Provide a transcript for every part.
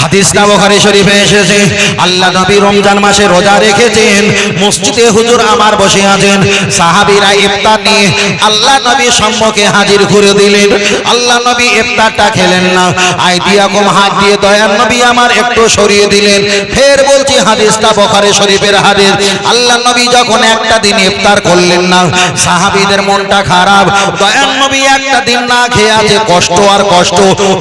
হাদিসটা বুখারী শরীফে এসেছে। আল্লাহ নবী রমজান মাসে রোজা রেখেছেন, মসজিদে হুজুর আমার বসে আছেন, সাহাবীরা ইফতার নিয়ে আল্লাহ নবী সম্মুখে হাজির করে দিলেন। আল্লাহ নবী ইফতারটা খেলেন না, আইদিয়াকুম হাত দিয়ে দয়ার নবী আমার একটু সরিয়ে দিলেন। ফের বলছি হাদিসটা বুখারী শরীফের হাদিস। আল্লাহ নবী যখন একটা দিন ইফতার করলেন না, সাহাবীদের মনটা খারাপ। দয়ার নবী একটা দিন না খেয়ে আছে, কষ্ট আর কষ্ট।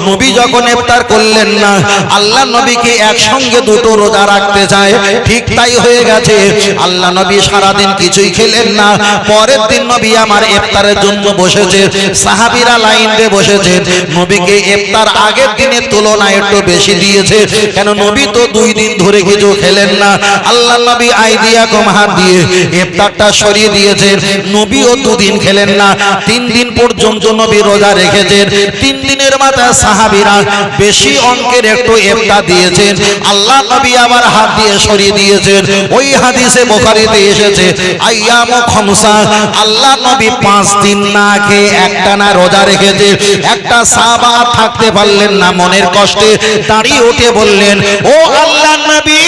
নবী যখন ইফতার করলেন না, আল্লাহ নবীকে একসঙ্গে দুটো রোজা রাখতে চায়, ঠিক তাই হয়ে গেছে। আল্লাহ নবী সারাদিন কিছুই খেলেন না। পরের দিন নবী আমার ইফতারের জন্য বসেছে, সাহাবীরা লাইন দিয়ে বসেছে। নবীকে ইফতার আগের দিনের তুলনায় একটু বেশি দিয়েছে, কেন নবী তো 2 দিন ধরে কিছু খেলেন না। আল্লাহ নবী আইদিয়াকুম হাত দিয়ে ইফতারটা সরিয়ে দিয়েছেন। নবীও 2 দিন খেলেন না, 3 দিন পর্যন্ত নবী রোজা রেখেছেন। 3 দিনের মাথায় সাহাবীরা বেশি অঙ্কের একটু ইফতার দিয়েছেন, আল্লাহ নবী আবার হাত দিয়ে সরিয়ে দিয়েছেন। ওই হাদিসে বুখারীতে এসেছে আইয়ামু খামসা, আল্লাহ নবী 5 দিন না খেয়ে একটানা রোজা রেখেছে। একটা সাহাবা থাকতে পারলেন না, মনের কষ্টে দাঁড়িয়ে উঠে বললেন, ও আল্লাহ নবী,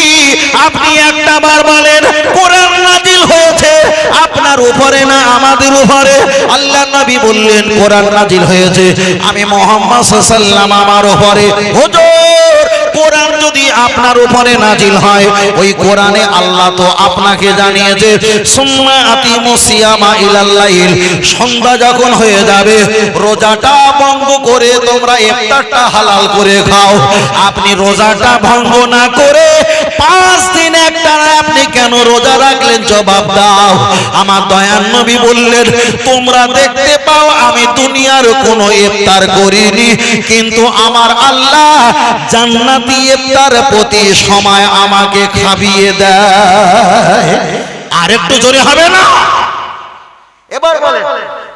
আপনি একটা বার বলেন কোরআন নাজিল হয়েছে আপনার উপরে না আমাদের উপরে? আল্লাহ নবী বললেন, কোরআন নাজিল হয়েছে আমি মুহাম্মদ সাল্লাল্লাহু আলাইহি ওয়াসাল্লাম আমার উপরে। হুজুর, কোরআন যদি আপনার উপরে নাজিল হয়, ওই কোরআনে আল্লাহ তো আপনাকে জানিয়েছে সুম্মা আতিমু সিয়ামা ইলাল লাইল, সন্ধ্যা যখন হয়ে যাবে রোজাটা ভঙ্গ করে তোমরা ইফতারটা হালাল করে খাও। আপনি রোজাটা ভঙ্গ না করে 5 দিন একটানা আপনি কেন রোজা রাখলেন? জবাব দাও। আমার দয়ার নবী বললেন, তোমরা দেখতে পাও আমি দুনিয়ার কোনো ইফতার করিনি, কিন্তু আমার আল্লাহ জান্নাতি ইফতার প্রতি সময় আমাকে খাইয়ে দেয়। আরেকটু জোরে হবে না? এবার বলেন,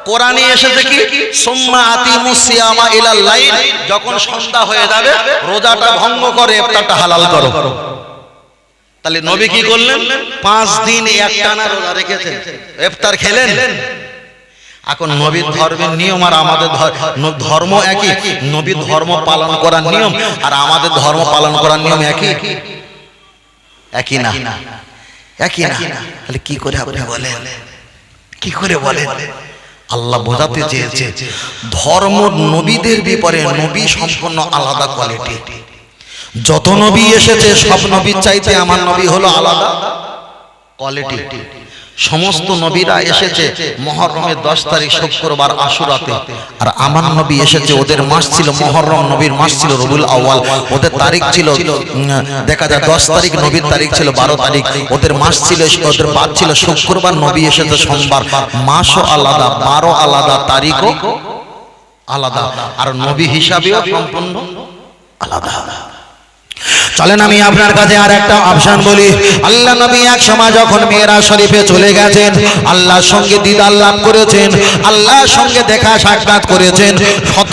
কোরআনে এসেছে কি সুম্মা আতিমুস সিয়ামা ইলাল লাইল, যখন সন্ধ্যা হয়ে যাবে রোজাটা ভঙ্গ করে ইফতারটা হালাল করো। তাহলে নবী কি করলেন? 5 দিন একটানা রোজা রেখেছেন, ইফতার খেলেন। এখন নবীর ধর্মের নিয়ম আর আমাদের ধর্ম একই। নবীর ধর্ম পালন করার নিয়ম আর আমাদের ধর্ম পালন করার নিয়ম একই একই না, একই না। তাহলে কি করে আপনি বলেন? কি করে বলেন? আল্লাহ বোঝাতে চেয়েছে ধর্ম নবীদের ব্যাপারে নবী সম্পূর্ণ আলাদা কোয়ালিটি। যত নবী এসেছে সব নবীর চাইতে আমার নবী হলো আলাদা কোয়ালিটি। সমস্ত নবীরা এসেছে মুহররমের 10 তারিখ শুক্রবার আশুরাতে, আর আমার নবী এসেছে ওদের মাস ছিল মুহররম, নবীর মাস ছিল রবিউল আউয়াল, ওদের তারিখ ছিল দেখা যায় 10 তারিখ, নবীর তারিখ ছিল 12 তারিখ, ওদের মাস ছিল, ওদের বাদ ছিল শুক্রবার, নবী এসেছে সোমবার। মাসও আলাদা, 12 আলাদা, তারিখও আলাদা, আর নবী হিসাবেও সম্পূর্ণ আলাদা। চলেন আমি আপনার কাছে আর একটা অপশন বলি। আল্লাহ নবী এক সময় যখন মেরাজ শরীফে চলে গেছেন, আল্লাহর সঙ্গে দিদার লাভ করেছেন, আল্লাহর সঙ্গে দেখা সাক্ষাৎ করেছেন,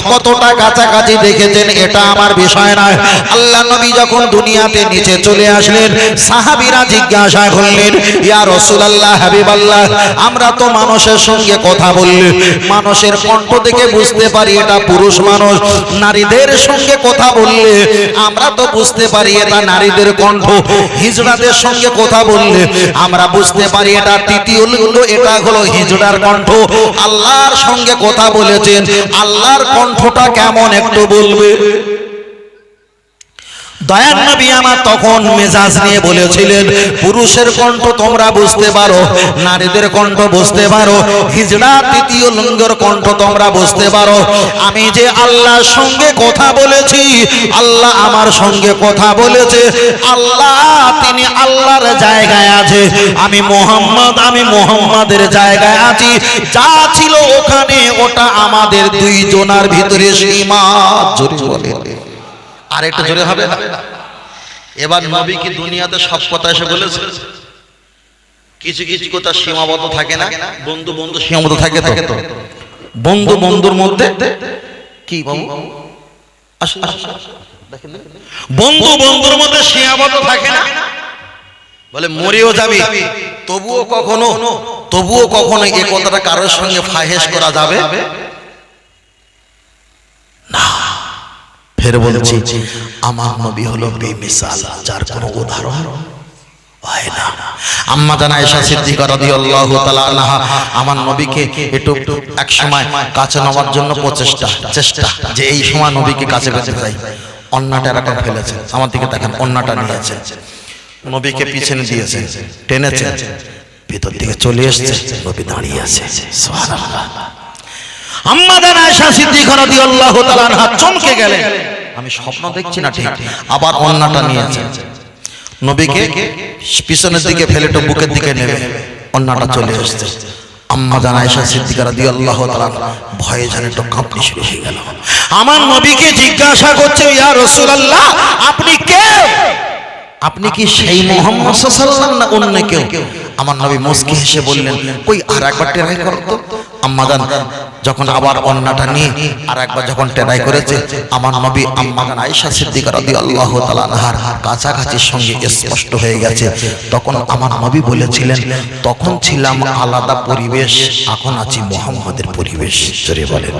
কতটা কাছাকাছি দেখেছেন এটা আমার বিষয় নয়। আল্লাহ নবী যখন দুনিয়াতে নিচে চলে আসলেন, সাহাবীরা জিজ্ঞাসা করলেন, ইয়া রাসূলুল্লাহ, হাবিবাল্লাহ, আমরা তো মানুষের সঙ্গে কথা বললে মানুষের কণ্ঠ দেখে বুঝতে পারি এটা পুরুষ মানুষ, নারীদের সঙ্গে কথা বললে আমরা তো বুঝতে পারি এটা নারীদের কণ্ঠ, হিজড়াদের সঙ্গে কথা বললে আমরা বুঝতে পারি এটা তৃতীয় লিঙ্গ, এটা হলো হিজড়ার কণ্ঠ। আল্লাহর সঙ্গে কথা বলেছেন, আল্লাহর কণ্ঠটা কেমন একটু বলবে? দয়ার নবী আমার তখন মেজাজ নিয়ে বলেছিলেন, পুরুষের কণ্ঠ তোমরা বুঝতে পারো, নারীদের কণ্ঠ বুঝতে পারো, হিজড়া তৃতীয় লিঙ্গের কণ্ঠ তোমরা বুঝতে পারো। আমি যে আল্লাহর সঙ্গে কথা বলেছি, আল্লাহ আমার সঙ্গে কথা বলেছে, আল্লাহ তিনি আল্লাহর জায়গায় আছে, আমি মুহাম্মাদের জায়গায় আছি। যা ছিল ওখানে ওটা আমাদের 2 জনের ভিতরে সীমা। জোরে বলে আর একটু জোরে হবে না? এবার নবী কি দুনিয়াতে সব কথা এসে বলেছে? কিছু কিছু কথা সীমাবদ্ধ থাকে না? বন্ধু বন্ধু সীমাবদ্ধ থাকে তো? বন্ধু বন্ধুর মধ্যে কি বাবু বন্ধু বন্ধুর মধ্যে সীমাবদ্ধ থাকে না? বলে মরেও যাবি তবুও কখনো এই কথাটা কারোর সঙ্গে ফাহেশ করা যাবে না। ফের বলছি, আমার নবী হলো বেমিসাল, যার কোনো উদাহরণ হয় না। আম্মা জান আয়েশা সিদ্দিকা রাদিয়াল্লাহু তাআলা আনহা আমার নবীকে একটু এক সময় কাছে নেওয়ার জন্য চেষ্টা যে এই সময় নবীকে কাছে পেতে চাই, অন্যটা এরকম ফেলেছে, আমার দিকে দেখেন, অন্যটা নিয়েছে, নবীকে পিছনে দিয়েছে, টেনেছে, ভিতর দিকে চলে এসেছে, নবী দাঁড়িয়ে আছে। সুবহানাল্লাহ। আম্মা জান আয়েশা সিদ্দিকা রাদিয়াল্লাহু তাআলা আনহা চমকে গেলেন, আমি স্বপ্ন দেখছি না ঠিক, আবার অন্যটা নিয়েছে, নবীকে পিছনের দিকে ফেলে তো বুকের দিকে নেবে, অন্যটা চলে এসেছে। আম্মা জান আয়েশা সিদ্দিকা রাদিয়াল্লাহু তাআলা ভয়ে যেন একটু কাঁপতে শুরু হয়ে গেল। আমার নবীকে জিজ্ঞাসা করছে, ইয়া রাসূলুল্লাহ, আপনি কে? আপনি কি সেই মুহাম্মদ সাল্লাল্লাহু আলাইহি ওয়াসাল্লাম না অন্য কেউ? আমার নবী মুস্কি হেসে বললেন, কই আর একবার টেরাই করো তো। আম্মা জান যখন আবার অন্যটা নিয়ে আর একবার যখন টেরাই করেছে, আমার নবী আম্মা জান আয়েশা সিদ্দিকা রাদিয়াল্লাহু তাআলা আনহার কাছাকাছির সঙ্গে স্পষ্ট হয়ে গেছে। তখন আমার নবী বলেছিলেন, তখন ছিলাম আলাদা পরিবেশ, এখন আছি মুহাম্মদের পরিবেশ। জোরে বলেন।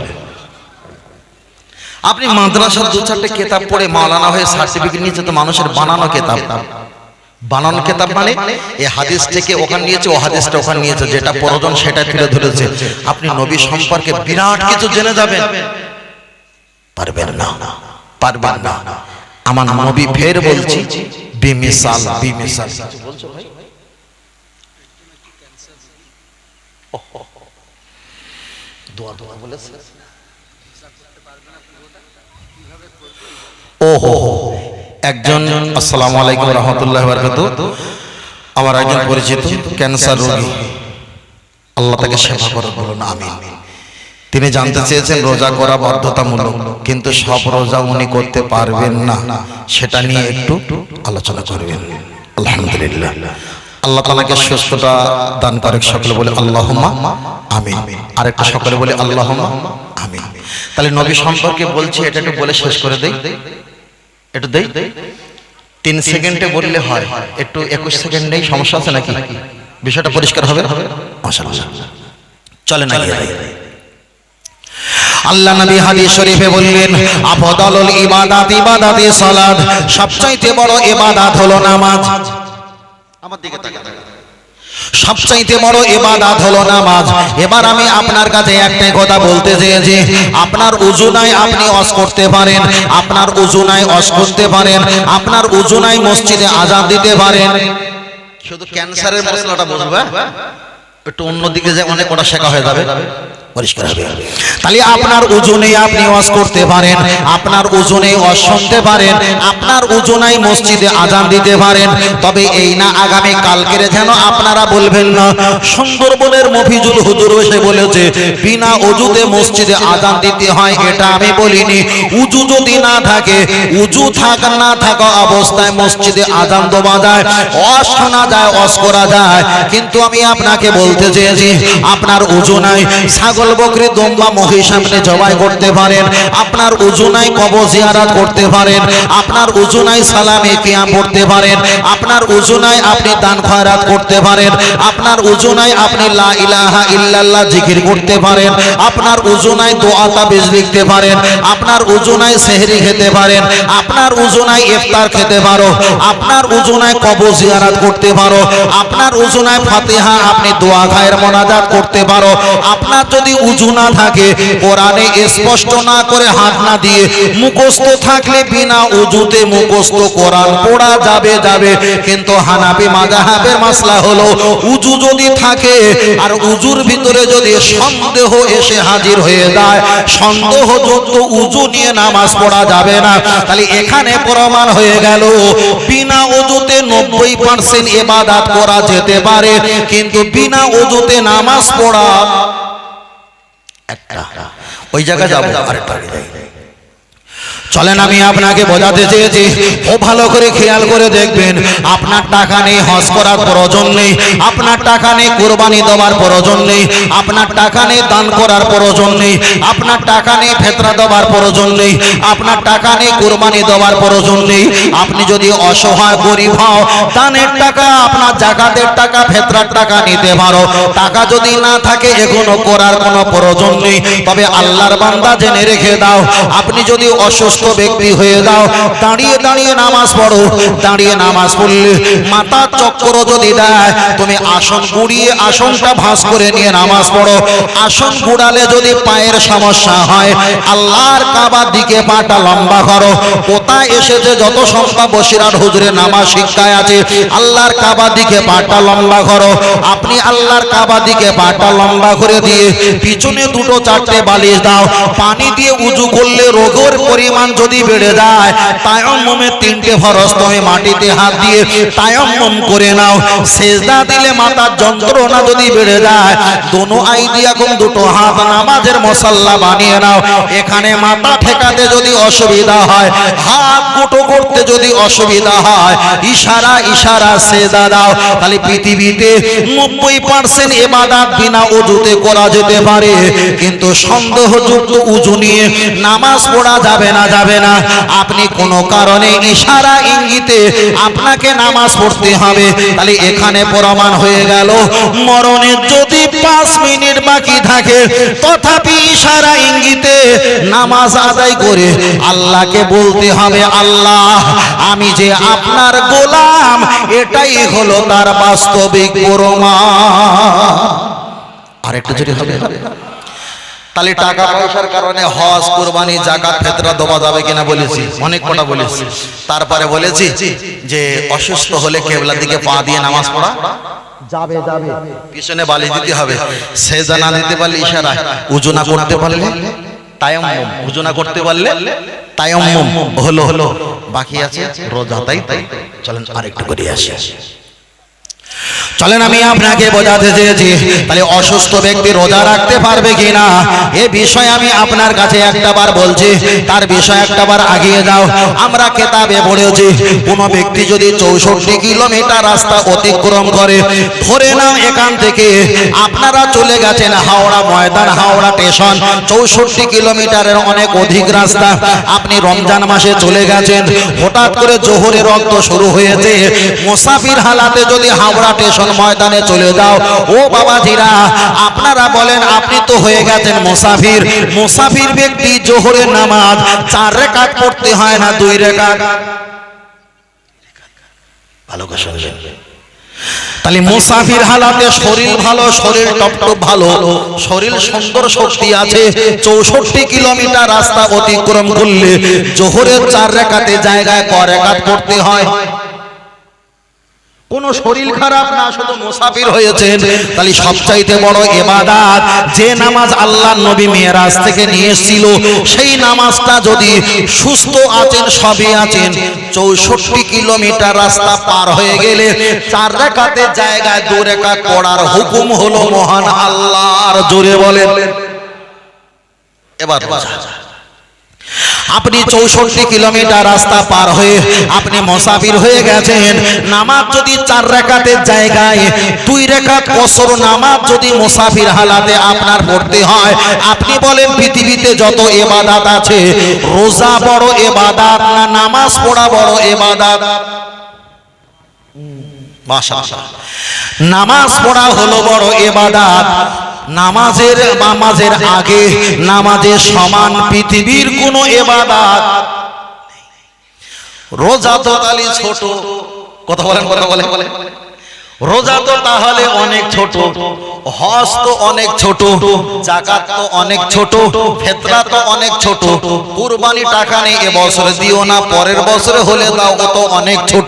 আপনি মাদ্রাসার দু চারটে কিতাব পড়ে মাওলানা হয়ে সার্টিফিকেট নিয়েছে, তো মানুষের বানানো কিতাব, বানানো কিতাব মানে এই হাদিস থেকে ওখানে নিয়েছে, ও হাদিসটা ওখানে নিয়েছে, যেটা প্রয়োজন সেটা তুলে ধরেছে। আপনি নবী সম্পর্কে বিরাট কিছু জেনে যাবেন, পারবেন না, পারবেন না। আমার নবী ফের বলছি, বেমিসাল, বেমিসাল। বলছো ভাই? দোয়া দোয়া বলেছে। ওহো, একজন, আসসালামু আলাইকুম রাহমাতুল্লাহি ওয়া বারাকাতুহু, আমার একজন পরিচিত ক্যান্সার রোগী, আল্লাহ তাকে সেবা করে, বলুন আমিন। তিনি জানতে চেয়েছেন রোজা করা বাধ্যতামূলক, কিন্তু সব রোজা উনি করতে পারবেন না, সেটা নিয়ে একটু আলোচনা করবেন। আলহামদুলিল্লাহ, আল্লাহ তাআলাকে সুস্থতা দান করে। সকলে বলে আল্লাহুম্মা আমিন, আর একটু সকলে বলে আল্লাহুম্মা আমিন। তাহলে নবী সম্পর্কে বলছি, এটা একটু বলে শেষ করে দেই, একটু দেই, 3 সেকেন্ডে বললে হয়, একটু 21 সেকেন্ডেই সমস্যা আছে নাকি? বিষয়টা পরিষ্কার হবে? মাশাআল্লাহ, চলেন আগে। আল্লাহ নবী হাদিস শরীফে বললেন, আফদালুল ইবাদাত ইবাদাতি সালাত, সবচাইতে বড় ইবাদত হলো নামাজ। আমার দিকে তাকান, সবচাইতে বড় ইবাদত হলো নামাজ। এবার আমি আপনার কাছে একটাই কথা বলতে চেয়েছি, আপনার ওযু নাই আপনি ওয়াজ করতে পারেন, আপনার ওযু নাই ওয়াজ করতে পারেন, আপনার ওযু নাই মসজিদে আযান দিতে পারেন। শুধু ক্যান্সারের মশলাটা বুঝবে, একটু অন্যদিকে যে অনেক কটা শেখা হয়ে যাবে, পরিষ্কার হবে। তাহলে আপনার ওযু নেই আপনি ওয়াজ করতে পারেন, আপনার ওযু নেই ওয়াজ শুনতে পারেন, আপনার ওযু নাই মসজিদে আযান দিতে পারেন। তবে এই না আগামী কালকের যেন আপনারা বলবেন না সুন্দরবনের মফিজুল হুজুর এসে বলেছে বিনা ওযুতে মসজিদে আযান দিতে হয়, এটা আমি বলিনি। ওযু যদি না থাকে, ওযু থাকা না থাকা অবস্থায় মসজিদে আযান দেওয়া যায়, ওয়াজ শোনা যায়, ওয়াজ করা যায়। কিন্তু আমি আপনাকে বলতে চেয়েছি, আপনার ওযু নাই ছাগল বকরি দুম্বা মহিষ আপনি জবাই করতে পারেন, আপনার ওযু নাই কবর জিয়ারত করতে পারেন, আপনার ওযু নাই সালামে কিয়াম পড়তে পারেন, আপনার ওযু নাই আপনি দান খয়রাত করতে পারেন, আপনার ওযু নাই আপনি লা ইলাহা ইল্লাল্লাহ জিকির করতে পারেন, আপনার ওযু নাই দোয়া তাবিজ লিখতে পারেন, আপনার ওযু নাই সেহরি খেতে পারেন, আপনার ওযু নাই ইফতার খেতে পারো, আপনার ওযু নাই কবর জিয়ারত করতে পারো, আপনার ওযু নাই ফাতিহা আপনি দোয়া খায়ের মোনাজাত করতে পারো। আপনার যদি ওযু না থাকে, কোরআনে স্পষ্ট না করে হাত না দিয়ে মুখস্থ থাকলে বিনা ওযুতে মুখস্থ কোরআন পড়া যাবে, কিন্তু হানাফি মাযহাবের মাসলা হলো ওযু যদি থাকে আর ওযুর ভিতরে যদি সন্দেহ এসে হাজির হয়ে যায়, সন্দেহযুক্ত ওযু নিয়ে নামাজ পড়া যাবে না। তাহলে এখানে প্রমাণ হয়ে গেল বিনা ওযুতে 90% ইবাদত করা যেতে পারে, কিন্তু বিনা ওযুতে নামাজ পড়া একটা। ওই জায়গা যাবো আরেকটা। চলেন আমি আপনাকে বোঝাতে চেয়েছি, ও ভালো করে খেয়াল করে দেখবেন। আপনার টাকা নেই হজ করার প্রয়োজন নেই, আপনার টাকা নেই কুরবানি দেওয়ার প্রয়োজন নেই, আপনার টাকা নেই দান করার প্রয়োজন নেই, আপনার টাকা নেই ফিতরা দেওয়ার প্রয়োজন নেই, আপনার টাকা নেই কুরবানি দেওয়ার প্রয়োজন নেই। আপনি যদি অসহায় গরিব হও, দানের টাকা, আপনার যাকাতের টাকা, ফিতরার টাকা নিতে পারো। টাকা যদি না থাকে এগুলো করার কোনো প্রয়োজন নেই। তবে আল্লাহর বান্দা জেনে রেখে দাও, আপনি যদি অসুস্থ অসুস্থ ব্যক্তি হয়ে যাও, দাঁড়িয়ে দাঁড়িয়ে নামাজ পড়ো, দাঁড়িয়ে নামাজ পড়লে মাথার চক্কর যদি দেয়, তুমি আসন গুড়িয়ে আসনটা ভাঁজ করে নিয়ে নামাজ পড়ো। আসন গুড়ালে যদি পায়ের সমস্যা হয়, আল্লাহর কাবার দিকে পাটা লম্বা করো। কোথায় এসেছে যত সংখ্যা বসিরাট হুজুরে নামাজ শিক্ষায় আছে, আল্লাহর কাবার দিকে পাটা লম্বা করো। আপনি আল্লাহর কাবার দিকে পাটা লম্বা করে দিয়ে পিছনে দুটো চারটে বালিশ দাও, পানি দিয়ে উজু করলে রোগের পরিমাণ যদি বেড়ে যায়, তায়াম্মুমের তিনটে ফরজ তুমি মাটিতে হাত দিয়ে তায়াম্মুম করে নাও। সেজদা দিলে মাথার যন্ত্রণা যদি বেড়ে যায়, দোনো আইডিয়াকুম দুটো হাত নামাজের মুসাল্লা বানিয়ে নাও। এখানে মাথা ঠেকাতে যদি অসুবিধা হয়, হাত গুটো করতে যদি অসুবিধা হয়, ইশারা ইশারা সেজদা দাও। তাহলে পৃথিবীতে 90% ইবাদত বিনা ওযুতে করা যেতে পারে, কিন্তু সন্দেহযুক্ত ওযু নিয়ে নামাজ পড়া যাবে না, যাবে না। আপনি কোনো কারণে ইশারা ইঙ্গিতে আপনাকে নামাজ পড়তে হবে। তাহলে এখানে প্রমাণ হয়ে গেল, মরণের যদি 5 মিনিট বাকি থাকে, তথাপি ইশারা ইঙ্গিতে নামাজ আদায় করে আল্লাহকে বলতে হবে, আল্লাহ আমি যে আপনার গোলাম, এটাই হলো তার বাস্তবিক প্রমাণ। আরেকটু জোরে হবে। তাহলে টাকা পয়সার কারণে হজ, কুরবানি, যাকাত, ফিতরা দেওয়া যাবে কিনা বলেছি, অনেক কথা বলেছি। তারপরে বলেছি যে অসুস্থ হলে কিবলার দিকে পা দিয়ে নামাজ পড়া যাবে, যাবে। পিছনে বালিশ দিতে হবে। সেজদা না দিতে পারলে ইশারা, উযু না করতে পারলে তায়াম্মুম, উযু না করতে পারলে তায়াম্মুম হলো। বাকি আছে রোজা। তাই চলেন আরেকটু করে আসি। চলেন আমি আপনাকে বোঝাতে চেয়েছি, তাহলে অসুস্থ ব্যক্তি রোজা রাখতে পারবে কিনা এ বিষয়ে আমি আপনার কাছে একটাবার বলছি, তার বিষয় একটাবার আগিয়ে যাও। আমরা কিতাবে পড়েছি, কোন ব্যক্তি যদি 64 কিলোমিটার রাস্তা অতিক্রম করে, ধরে নাও এখান থেকে আপনারা চলে গেছেন হাওড়া ময়দান, হাওড়া স্টেশন, 64 কিলোমিটারের অনেক অধিক রাস্তা। আপনি রমজান মাসে চলে গেছেন, হঠাৎ করে জোহরের রক্ত শুরু হয়েছে, মুসাফির হালাতে যদি হাওড়া স্টেশন ময়দানে চলে যাও, ও বাবাজিরা আপনারা বলেন আপনি তো হয়ে গেছেন মুসাফির। মুসাফির ব্যক্তি জোহরের নামাজ 4 রাকাত পড়তে হয় না 2 রাকাত? ভালো করে শুনবেন। তাহলে মুসাফির হালাতে শরীর ভালো, শরীর টপটপ ভালো, শরীর সুন্দর, শক্তি আছে, 64 কিলোমিটার রাস্তা অতিক্রম করলে জোহরের 4 রাকাতে জায়গায় ক রাকাত পড়তে হয়? কোন শরীর খারাপ না, শুধু মুসাফির হয়েছেন। তাহলে সবচাইতে বড় ইবাদত, যে নামাজ আল্লাহর নবী মিরাজ থেকে নিয়ে এসেছিল, সেই নামাজটা যদি সুস্থ আছেন, সবই আছেন, 64 কিলোমিটার রাস্তা পার হয়ে গেলে 4 রাকাতের জায়গায় 2 রাকাত পড়ার হুকুম হলো মহান আল্লাহর। জোরে বলেন। এবার আপনি 64 কিলোমিটার রাস্তা পার হয়ে আপনি মুসাফির হয়ে গেছেন, নামাজ যদি 4 রাকাতের জায়গায় 2 রাকাত কসর নামাজ যদি মুসাফির হালাতে আপনার পড়তে হয়, আপনি বলেন পৃথিবীতে যত ইবাদত আছে, রোজা বড় ইবাদত না নামাজ পড়া বড় ইবাদত? মাশাআল্লাহ, নামাজ পড়া হলো বড় ইবাদত। নামাজের আগে, নামাজের সমান পৃথিবীর কোন ইবাদত। রোজা তো তাহলে ছোট, কথা বলেন, কথা বলেন। রোজা তো তাহলে অনেক ছোট, হজ তো অনেক ছোট, যাকাত তো অনেক ছোট, ফিতরা তো অনেক ছোট, কুরবানি টাকা নেই এবছর দিও না, পরের বছরে হলে দাও, তো অনেক ছোট।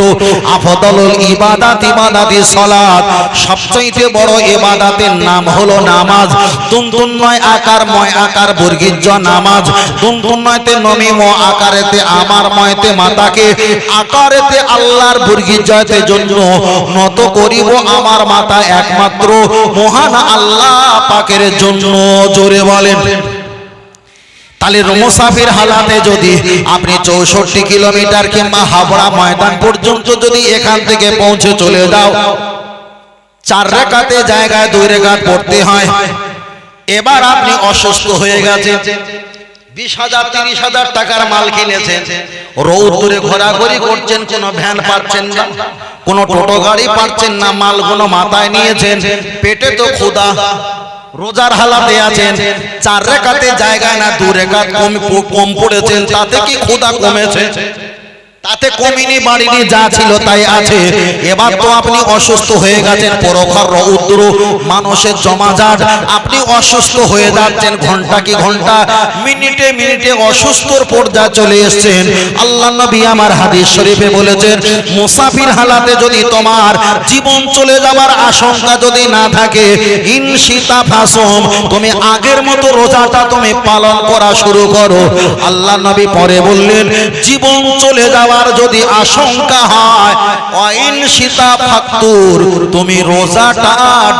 আফদলুল ইবাদাতি সালাত, সবচেয়ে বড় ইবাদতের নাম হলো নামাজ। তুনতুন নয় আকার, ময় আকার, বর্গীয় জ নামাজ। তুনতুন নয়তে নমি, ম আকারেতে আমার, ময়তে মাতাকে, আকারেতে আল্লাহর, বর্গীয় জয়তে জন্য নত করিব আমার মাতা একমাত্র মহান আল্লাহ পাকের জন্য। জোরে বলেন। তাহলে মুসাফির হালাতে যদি আপনি 64 কিলোমিটার কিংবা হাওড়া ময়দান পর্যন্ত যদি এখান থেকে পৌঁছে চলে যাও, 4 রাকাতে জায়গায় 2 রাকাত পড়তে হয়। এবার আপনি অসুস্থ হয়ে গেছেন, 20,000 30,000 টাকার মাল কিনেছেন, রৌদ্রে ঘোরাঘুরি করছেন, কোনো ভ্যান পাচ্ছেন না, কোনো টোটো গাড়ি পাচ্ছেন না, মালগুলো মাথায় নিয়েছেন, পেটে তো ক্ষুধা, রোজার হালাতে আছেন, 4 রাকাতে জায়গায় না 2 রাকাত কম পড়েছেন, তাতে কি ক্ষুধা কমেছে? তাতে কমিনি বাড়িনি, যা ছিল তাই আছে। এবার তো আপনি অসুস্থ হয়ে গেছেন, প্রখর রৌদ্র, মানুষের জমাজাট, আপনি অসুস্থ হয়ে যাচ্ছেন, ঘন্টা কি ঘন্টা, মিনিটে মিনিটে অসুস্থর পর্যায়ে চলে এসেছেন। আল্লাহ নবী আমার হাদিস শরীফে বলেছেন, মুসাফির হালাতে যদি তোমার জীবন চলে যাবার আশঙ্কা যদি না থাকে, ইনশিতা ফাসুম, তুমি আগের মতো রোজাটা তুমি পালন করা শুরু করো। আল্লাহ নবী পরে বললেন, জীবন চলে যাওয়া যদি আশঙ্কা হয়, ওয়াইন সীতা ফাতুর, তুমি রোজাটা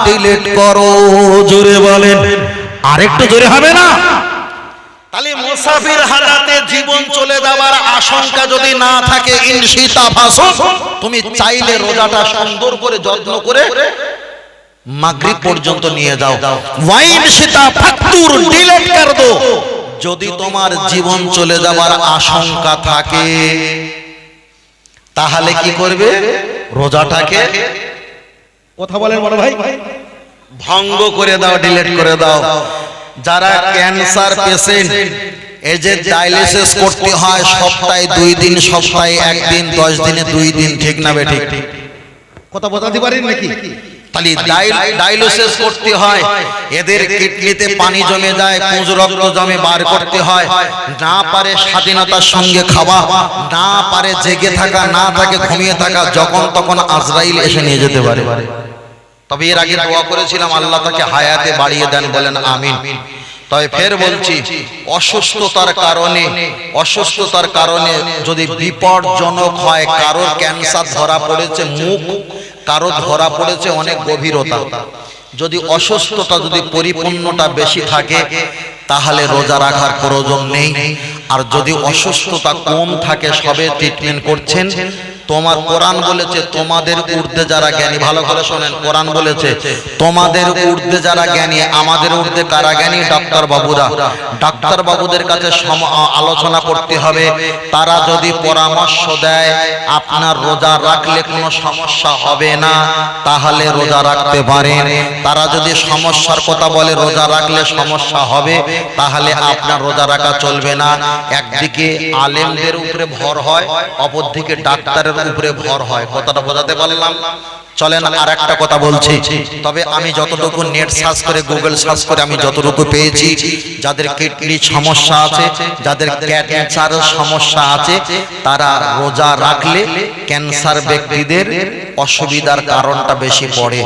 ডিলিট করো। জোরে বলেন, আরেকটু জোরে হবে না? তাহলে মুসাফির হালাতে জীবন চলে যাবার আশঙ্কা যদি না থাকে, ইনশিতা ফাসুম, তুমি চাইলে রোজাটা সুন্দর করে যত্ন করে মাগরিব পর্যন্ত নিয়ে যাও। ওয়াইন সীতা ফাতুর, ডিলিট কর দো। যদি তোমার জীবন চলে যাবার আশঙ্কা থাকে, তাহলে কি করবে? রোজাটাকে, কথা বলেন বড় ভাই, ভঙ্গ করে দাও, ডিলিট করে দাও। যারা ক্যান্সার পেশেন্ট, এই যে ডায়ালিসিস করতে হয় সপ্তাহে 2 দিন, সপ্তাহে 1 দিন, 10 দিনে 2 দিন, ঠিক না বেঠিক? কথা বলতে পারেন নাকি? তাহলে ডায়ালিসিস করতে হয়, এদের কিডনিতে পানি জমে যায়, পুঁজ রক্ত জমে, বার করতে হয়। না পারে স্বাধীনতার সঙ্গে খাওয়া, না পারে জেগে থাকা, না থাকে ঘুমিয়ে থাকা, যখন তখন আজরাইল এসে নিয়ে যেতে পারে। তবে এর আগে দোয়া করেছিলাম, আল্লাহ তাকে হায়াতে বাড়িয়ে দেন, বলেন আমিন। তবে ফের বলছি, অসুস্থতার কারণে যদি বিপজ্জনক হয়, কারোর ক্যান্সার ধরা পড়েছে মুখ, কারো ধরা পড়েছে অনেক গভীরতা, যদি অসুস্থতা যদি পরিপূর্ণটা বেশি থাকে, তাহলে রোজা রাখার প্রয়োজন নেই। আর যদি অসুস্থতা কম থাকে, সবে ট্রিটমেন্ট করছেন, তোমার কোরআন বলেছে তোমাদের ঊর্ধ্বে যারা জ্ঞানী, ভালো করে শোনেন, কোরআন বলেছে তোমাদের ঊর্ধ্বে যারা জ্ঞানী, আমাদের ঊর্ধ্বে কারা জ্ঞানী? ডাক্তার বাবুরা। ডাক্তার বাবুদের কাছে আলোচনা করতে হবে, তারা যদি পরামর্শ দেয় আপনার রোজা রাখলে কোনো সমস্যা হবে না, তাহলে রোজা রাখতে পারেন। তারা যদি সমস্যার কথা বলে রোজা রাখলে সমস্যা হবে, তাহলে আপনার রোজা রাখা চলবে না। একদিকে আলেমদের উপরে ভর হয়, অপরদিকে ডাক্তারের উপরে ভর হয়। কথাটা বোঝাতে পারলাম? চলেন আর একটা কথা বলছি। তবে আমি যতটুকু নেট সার্চ করে, গুগল সার্চ করে আমি যতটুকু পেয়েছি, যাদের কিডনির সমস্যা আছে, যাদের ক্যান্সারের সমস্যা আছে, তারা রোজা রাখলে ক্যান্সার ব্যক্তিদের অসুবিধার কারণটা বেশি পড়ে।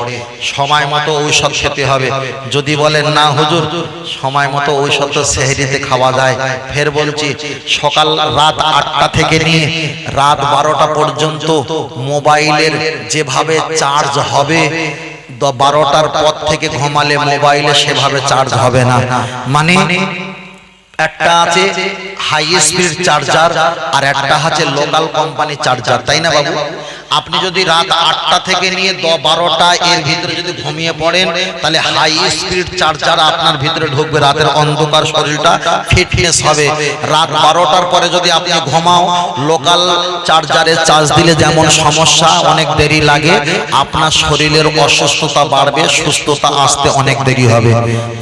সময় মতো ঔষধ খেতে হবে। যদি বলেন না হুজুর সময় মতো ঔষধ তো সেহরিতে খাওয়া যায়, ফের বলছি, সকাল রাত 8টা থেকে নিয়ে রাত 12টা পর্যন্ত মোবাইলের যেভাবে চার্জ হবে, 12টার পর থেকে ঘুমালে মোবাইলে সেভাবে চার্জ হবে না। মানে একটা আছে হাই স্পিড চার্জার, আর একটা আছে লোকাল কোম্পানি চার্জার, তাই না বাবু? আপনি যদি রাত 8টা থেকে নিয়ে 12টা এর ভিতরে যদি ঘুমিয়ে পড়েন, তাহলে হাই স্পিড চার্জার আপনার ভিতরে ঢুকবে, রাতের অন্ধকার শরীরটা ফিটনেস হবে। রাত 12টার পরে যদি আপনি ঘুমাও, লোকাল চার্জারে চার্জ দিলে যেমন সমস্যা, অনেক দেরি লাগে, আপনার শরীরের অসুস্থতা বাড়বে, সুস্থতা আসতে অনেক দেরি হবে।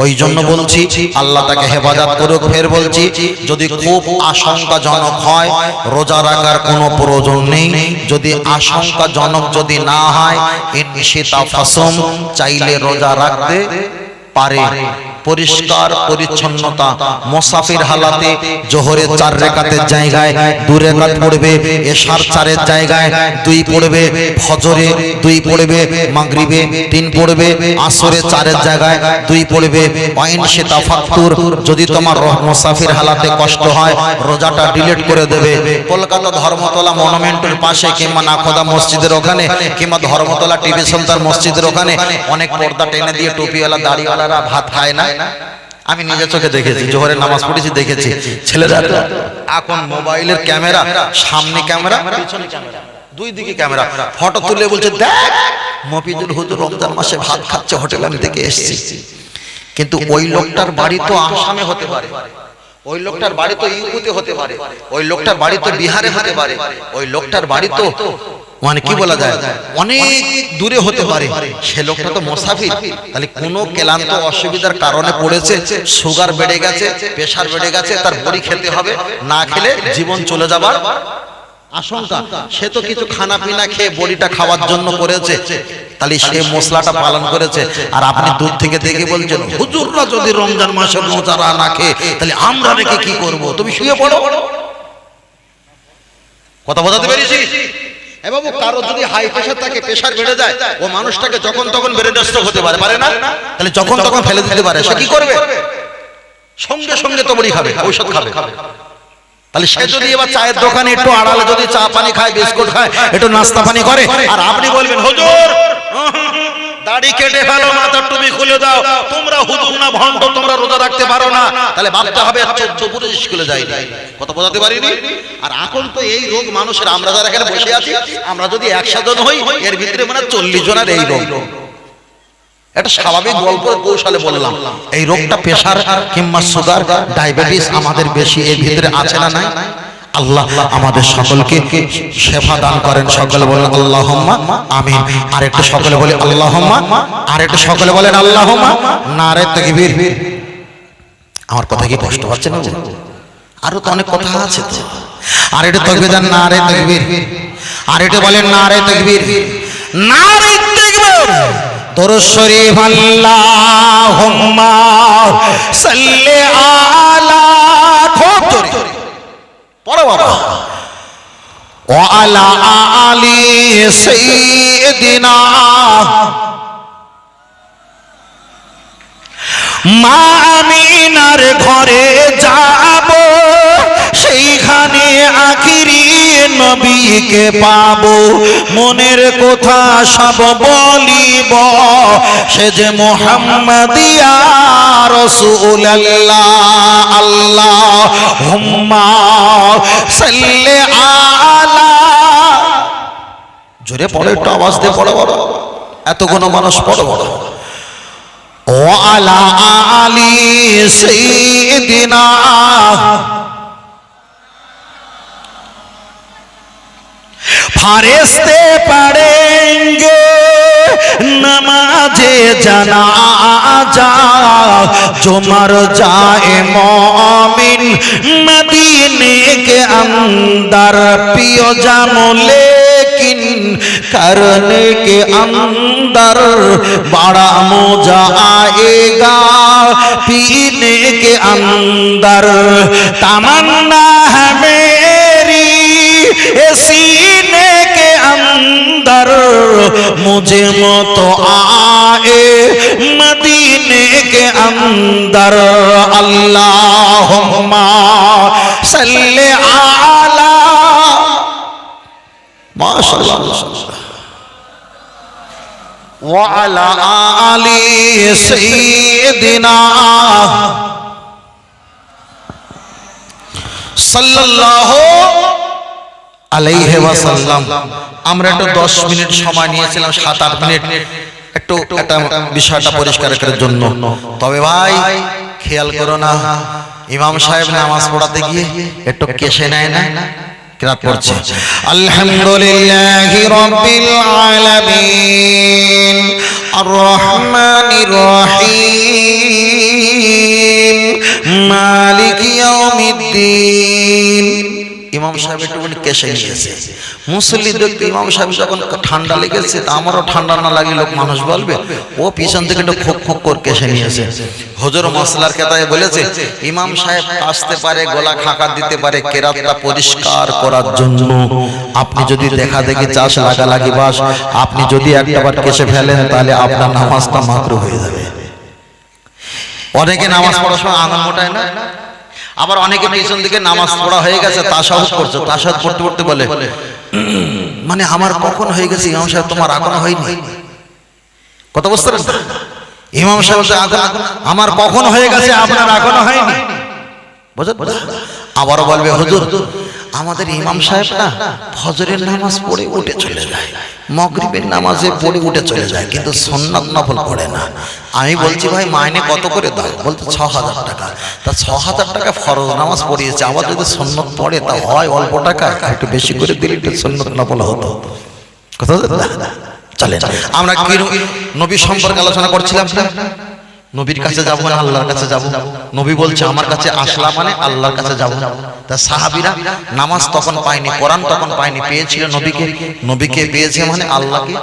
ওই জন্য বলছি আল্লাহ তাকে হেফাজত করুক। ফের বলছি, যদি খুব আশঙ্কাজনক হয় রোজা রাখার কোনো প্রয়োজন নেই। যদি আশঙ্কাজনক যদি না হয়, ইনশিতা ফাসুম, চাইলে রোজা রাখতে পারে। পরিষ্কার পরিচ্ছন্নতা, মুসাফির হালাতে জোহরের 4 রাকাতের জায়গায় 2 রাকাত পড়বে, এশার 4-এর জায়গায় 2 পড়বে, ফজরে 2 পড়বে, মাগরিবে 3 পড়বে, আসরে 4-এর জায়গায় 2 পড়বে। ওয়াইন শিতা ফাতুর, যদি তোমার মুসাফির হালাতে কষ্ট হয় রোজাটা ডিলিট করে দেবে। কলকাতা ধর্মতলা মনুমেন্টের পাশে কিংবা নাখোদা মসজিদের ওখানে কিংবা ধর্মতলা টিভি সেন্টার মসজিদের ওখানে অনেক পর্দা টেনে দিয়ে টুপিওয়ালা দাড়িওয়ালারা ভাত খায় না? আমি নিজের চোখে দেখেছি, জোহরের নামাজ পড়েছি, দেখেছি ছেলেরা এখন মোবাইলের ক্যামেরা, সামনে ক্যামেরা, পিছনে ক্যামেরা, 2 দিকে ক্যামেরা, ফটো তুলে বলছে দেখ মফিজুল হুজুর রমজান মাসে ভাত খাচ্ছে হোটেলে, আমি দেখে এসেছি। কিন্তু ওই লোকটার বাড়ি তো আসামে হতে পারে, ওই লোকটার বাড়ি তো ইউপিতে হতে পারে, ওই লোকটার বাড়ি তো বিহারে হতে পারে, ওই লোকটার বাড়ি তো মানে কি বলা যায় অনেক দূরে হতে পারে, সে লোকটা তো মুসাফির, তাহলে কোনো ক্লান্ত অসুবিধার কারণে পড়েছে, সুগার বেড়ে গেছে, প্রেসার বেড়ে গেছে, তার বড়ি খেতে হবে, না খেলে জীবন চলে যাবার আশঙ্কা, সে তো কিছু খানা পিনা খেয়ে বড়িটা খাওয়ার জন্য করেছে, তাহলে সে মশলাটা পালন করেছে। আর আপনি দূর থেকে দেখে বলছেন হুজুররা যদি রমজান মাসে রোজা না খেয়ে, তাহলে আমরা রেখে কি করব? তুমি শুয়ে পড়ো। কথা বোঝাতে পেরেছি? এ বাবু, কারো যদি হাই প্রেসার থাকে, প্রেসার বেড়ে যায়, ও মানুষটাকে যখন তখন ব্রেন স্ট্রোক হতে পারে, পারে না? তাহলে যখন তখন ফেলে দিতে পারে, সে কি করবে? সঙ্গে সঙ্গে তো বড়ি খাবে, ঔষধ খাবে। তাহলে সে যদি এবার চায়ের দোকানে একটু আড়ালে যদি চা পানি খায়, বিস্কুট খায়, একটু নাস্তা পানি করে, আর আপনি বলবেন হুজুর দাড়ি কেটে ফেলো, মাথার টুপি খুলে দাও, তোমরা হুজুর না ভণ্ড, তোমরা রোজা রাখতে পারো না, তাহলে ভাবতে হবে 14 পুরো স্কুলে যায়নি। কথা বোঝাতে পারিনি? আর এখন তো এই রোগ মানুষের, আমরা যারা এখানে বসে আছি, আমরা যদি 100 জন হই, এর ভিতরে মানে 40 জনের এই রোগ। এটা স্বাভাবিক গল্প কৌশলে বললাম। এই রোগটা প্রেসার কিংবা সুগার, ডায়াবেটিস আমাদের বেশি এর ভিতরে আছে না নাই? আল্লাহ আমাদের সকলকে শেফা দান করেন। সকলে বলেন আল্লাহুম্মা আমিন। আর একটু সকলে বলে আল্লাহুম্মা, আর একটু সকলে বলেন আল্লাহুম্মা। নারে তাকবীর। আমার কথা কি কষ্ট হচ্ছে না? আরো তো অনেক কথা আছে তো। আর একটু তাকবীর দেন, নারে তাকবীর। আর একটু বলেন নারে তাকবীর, নারে তাকবীর। দরুদ শরীফ আল্লাহুম্মা সাল্লি আলা, খুব জোরে পড়ো বাবা, ওয়া আলা আলি সাইয়্যিদিনা। মা আমিনার ঘরে যাব, সেইখানে আখিরি নবীকে পাবো, মনের কথা সব বলিব, সে যে মুহাম্মাদিয়া রাসূলুল্লাহ। আল্লাহুম্মা সাল্লি আলা, জোরে পড়ো, একটু আওয়াজ দিয়ে পড়ো বড়, এতগুলো মানুষ পড়ো বড়। ওয়া আলা আলি সাইয়্যিদিনা। ফারিস্তে পড়েंगे नमाज़े जनाजा, जो मर जाए मोमिन मदीने के अंदर, पियो जामो लेकिन करने के अंदर, बड़ा मजा आएगा पीने के अंदर। तमन्ना है मेरी सीने के अंदर, मुझे मौत आए मदीने के अंदर। अल्लाहुम्मा सल्ली आला, माशाअल्लाह, व अला आली सय्यिदिना সাল্লাল্লাহু আলাইহি ওয়াসাল্লাম। আমরা একটু 10 মিনিট সময় নিয়েছিলাম, 7-8 মিনিট, একটু একটা বিষয়টা পরিষ্কার করার জন্য। তবে ভাই খেয়াল করো না, ইমাম সাহেব নামাজ পড়াতে গিয়ে একটু কেশে নেয় না, কিরাত পড়ছে আলহামদুলিল্লাহি রাব্বিল আলামিন আর রহমানির রহিম মালিক ইয়াউমিদ্দিন। ইমাম সাহেব একটু কেশে নিয়েছে, মুসল্লি দেখতে ইমাম সাহেব যখন ঠান্ডা লেগেছে, তা আমারও ঠান্ডা না লাগলে লোক মানুষ বলবে, ও পিছন থেকে একটু খুব খুব করে কেশে নিয়েছে। হুজুর মাসলার কেতাবে বলেছে ইমাম সাহেব আসতে পারে, গলা খাঁকা দিতে পারে কেরাতটা পরিষ্কার করার জন্য। আপনি যদি দেখা দেখি চাষ লাগালাগি বাস, আপনি যদি একটাবার কেশে ফেলেন, তাহলে আপনার নামাজটা মাকরুহ হয়ে যাবে। অনেকে নামাজ পড়ার সময় আঙুল মোটায় না, আবার অনেকে পিছন দিকে নামাজ পড়া হয়ে গেছে, তাশাহুদ পড়ছে, তাশাহুদ পড়তে পড়তে বলে মানে আমার কখন হয়ে গেছে ইমাম সাহেব, তোমার এখনো হয়নি। কথা বুঝতে পারছেন? ইমাম সাহেব আমার কখন হয়ে গেছে, আপনার এখনো হয়নি। বুঝলেন? আবারও বলবে হুজুর আমাদের ইমাম সাহেব না ফজরের নামাজ পড়ে উঠে চলে যায়, মাগরিবের নামাজে পড়ে উঠে চলে যায়, কিন্তু সুন্নাত নফল পড়ে না। আমি বলছি ভাই মাইনে কত করে দাও? বলতে 6000 টাকা। তা 6000 টাকা ফরজ নামাজ পড়িয়েছে, আবার যদি সুন্নাত পড়ে তা হয় অল্প টাকা, একটু বেশি করে দিলে একটু সুন্নাত নফল হতো। কথা চলেন আমরা কি নবী সম্পর্কে আলোচনা করছিলাম না? নবীর কাছে যাব না আল্লাহর কাছে যাব। নবী বলছে আমার কাছে আসলা মানে আল্লাহর কাছে যাব। তা সাহাবীরা নামাজ তখন পায়নি, কোরআন তখন পায়নি, পেয়েছিল নবীকে। নবীকে পেয়েছে মানে আল্লাহকে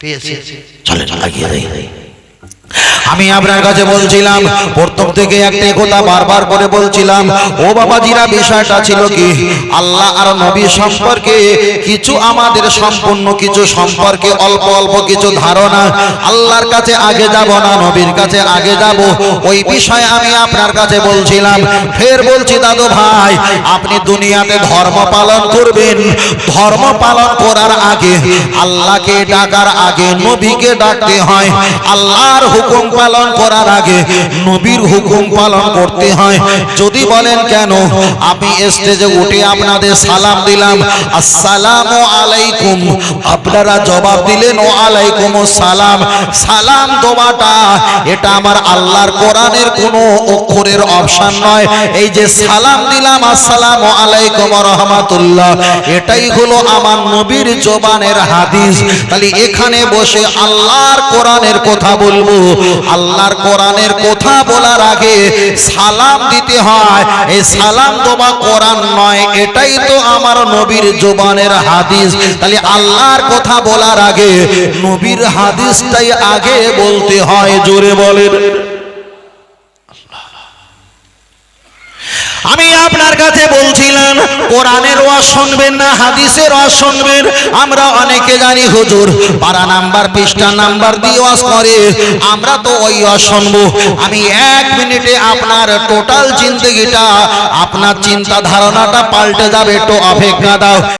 পেয়েছে। চলেন এগিয়ে যাই। আমি আপনার কাছে বলছিলাম প্রথম থেকে একটা কথা বারবার করে বলছিলাম, ও বাবাজিরা বিষয়টা ছিল কি, আল্লাহ আর নবী সম্পর্কে কিছু আমাদের সম্পূর্ণ কিছু সম্পর্কে অল্প অল্প কিছু ধারণা। আল্লাহর কাছে আগে যাব না নবীর কাছে আগে যাব, ওই বিষয়ে আমি আপনার কাছে বলছিলাম। ফের বলছি দাদু ভাই, আপনি দুনিয়াতে ধর্ম পালন করবেন, ধর্ম পালন করার আগে আল্লাহকে ডাকার আগে নবীকে ডাকতে হয়। আল্লাহর হুকুম পালন করার আগে নবীর হুকুম পালন করতে হয়। যদি বলেন কেন, আমি স্টেজে উঠে আপনাদের সালাম দিলাম, আসসালামু আলাইকুম, আপনারা জবাব দিলেন ওয়া আলাইকুমুস সালাম। সালাম দেওয়াটা এটা আমার আল্লাহর কোরআনের কোনো অক্ষরের অপশন নয়। এই যে সালাম দিলাম আসসালামু আলাইকুম ওয়া রাহমাতুল্লাহ, এটাই হলো আমার নবীর জবানের হাদিস। তাহলে এখানে বসে আল্লাহর কোরআনের কথা বলবো, আল্লাহর কোরআনের কথা বলার আগে সালাম দিতে হয়। এই সালাম দেওয়া কোরআন নয়, এটাই তো আমার নবীর জবানের হাদিস। তাহলে আল্লাহর কথা বলার আগে নবীর হাদিসটাই আগে বলতে হয়। জোরে বলেন। আমি আপনার কাছে বলছিলাম কোরআনের ওয়াজ শুনবেন না হাদিসের ওয়াজ শুনবেন। আমরা অনেকে জানি হুজুর পারা নাম্বার পৃষ্ঠা নাম্বার দিয়ে ওয়াজ করে, আমরা তো ওই ওয়াজ শুনবো। আমি 1 মিনিটে আপনার টোটাল জিন্দেগিটা, আপনার চিন্তা ধারণাটা পাল্টে যাবে, একটু অপেক্ষা দাও।